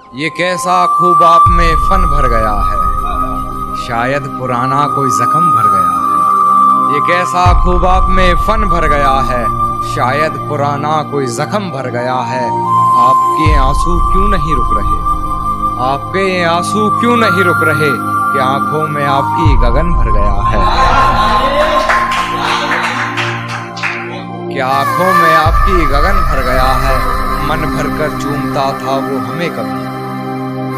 ये कैसा खूब आप में फन भर गया है, शायद पुराना कोई जख्म भर गया है। ये कैसा खूब आप में फन भर गया है, शायद पुराना कोई जख्म भर गया है। आपके आंसू क्यों नहीं रुक रहे, आपके आंसू क्यों नहीं रुक रहे, कि आंखों में आपकी गगन भर गया है। कि आंखों में आपकी गगन भर गया है। मन भरकर चूमता था वो हमें कभी,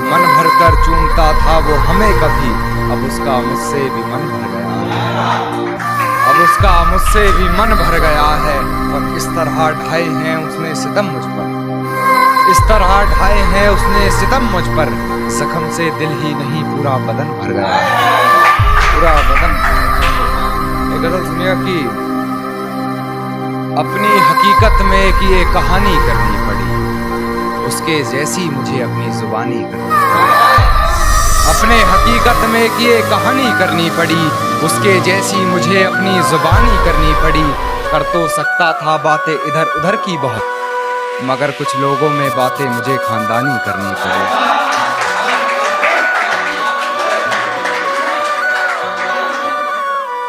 मन भरकर चूमता था वो हमें कभी, अब उसका मुझसे भी मन भर गया है। अब उसका मुझसे भी मन भर गया है। और इस तरह ढाए हैं उसने सितम मुझ पर, इस तरह ढाए हैं उसने सितम मुझ पर, जख्म से दिल ही नहीं पूरा बदन भर गया है, पूरा बदन। एक गजल सुनिए कि अपनी हकीकत में एक ये कहानी करनी पड़ी, उसके जैसी मुझे अपनी जुबानी करनी पड़ी। अपने हकीकत में एक ये कहानी करनी पड़ी, उसके जैसी मुझे अपनी जुबानी करनी पड़ी। कर तो सकता था बातें इधर उधर की बहुत, मगर कुछ लोगों में बातें मुझे खानदानी करनी पड़ी।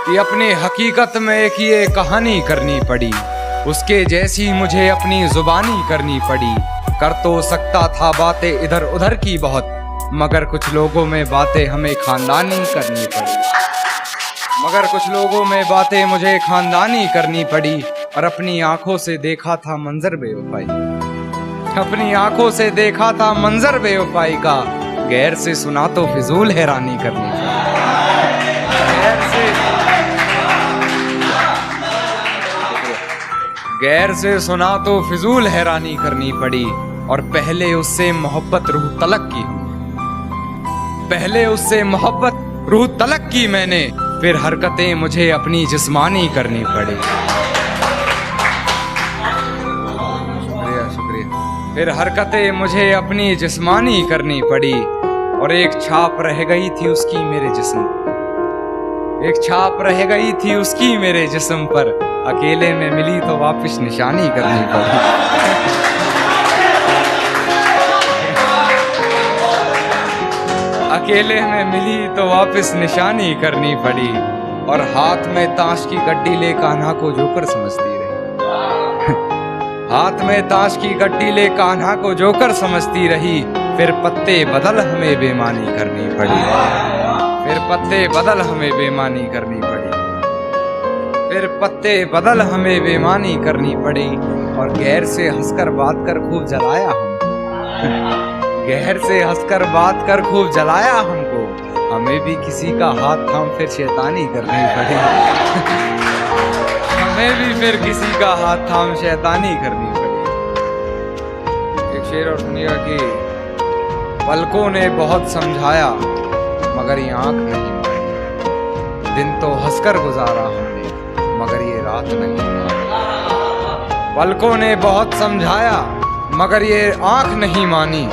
कि अपने हकीकत में एक ये कहानी करनी पड़ी, उसके जैसी मुझे अपनी जुबानी करनी पड़ी। कर तो सकता था बातें इधर उधर की बहुत, मगर कुछ लोगों में बातें हमें खानदानी करनी पड़ी। मगर कुछ लोगों में बातें मुझे खानदानी करनी पड़ी। और अपनी आंखों से देखा था मंजर बेवफाई, अपनी आंखों से देखा था मंजर बेवफाई का, गैर से सुना तो फिजूल हैरानी करनी पड़ी। गैर से सुना तो फिजूल हैरानी करनी पड़ी। और पहले उससे मोहब्बत रूह तलक की, पहले उससे मोहब्बत रूह तलक की मैंने, फिर हरकतें मुझे अपनी जिस्मानी करनी पड़ी। शुक्रिया शुक्रिया। फिर हरकतें मुझे अपनी जिस्मानी करनी पड़ी। और एक छाप रह गई थी उसकी मेरे जिस्म, एक छाप रह गई थी उसकी मेरे जिस्म पर, अकेले में मिली तो वापस निशानी करनी पड़ी। अकेले में मिली तो वापस निशानी करनी पड़ी। और हाथ में ताश की गड्डी ले कान्हा को जोकर समझती रही, हाथ में ताश की गड्डी ले कान्हा को जोकर समझती रही। फिर पत्ते बदल हमें बेईमानी करनी पड़ी, फिर पत्ते बदल हमें बेईमानी करनी पड़ी, फिर पत्ते बदल हमें बेईमानी करनी पड़ी। और गैर से हंसकर बात कर खूब जलाया हम, गैर से हंसकर बात कर खूब जलाया हमको, हमें भी किसी का हाथ थाम फिर शैतानी करनी पड़ी। हमें भी फिर किसी का हाथ थाम शैतानी करनी पड़ी। एक शेर और सुनिएगा कि पलकों ने बहुत समझाया मगर ये आंख नहीं मानी, दिन तो हंसकर गुजारा हमने मगर ये रात नहीं मानी। पलकों ने बहुत समझाया मगर ये आंख नहीं मानी,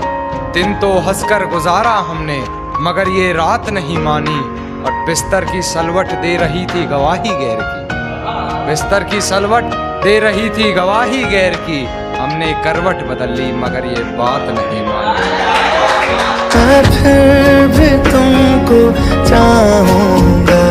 दिन तो हंसकर गुजारा हमने मगर ये रात नहीं मानी। और बिस्तर की सलवट दे रही थी गवाही गैर की, बिस्तर की सलवट दे रही थी गवाही गैर की, हमने करवट बदल ली मगर ये बात नहीं मानी। फिर भी तुमको चाहूंगा।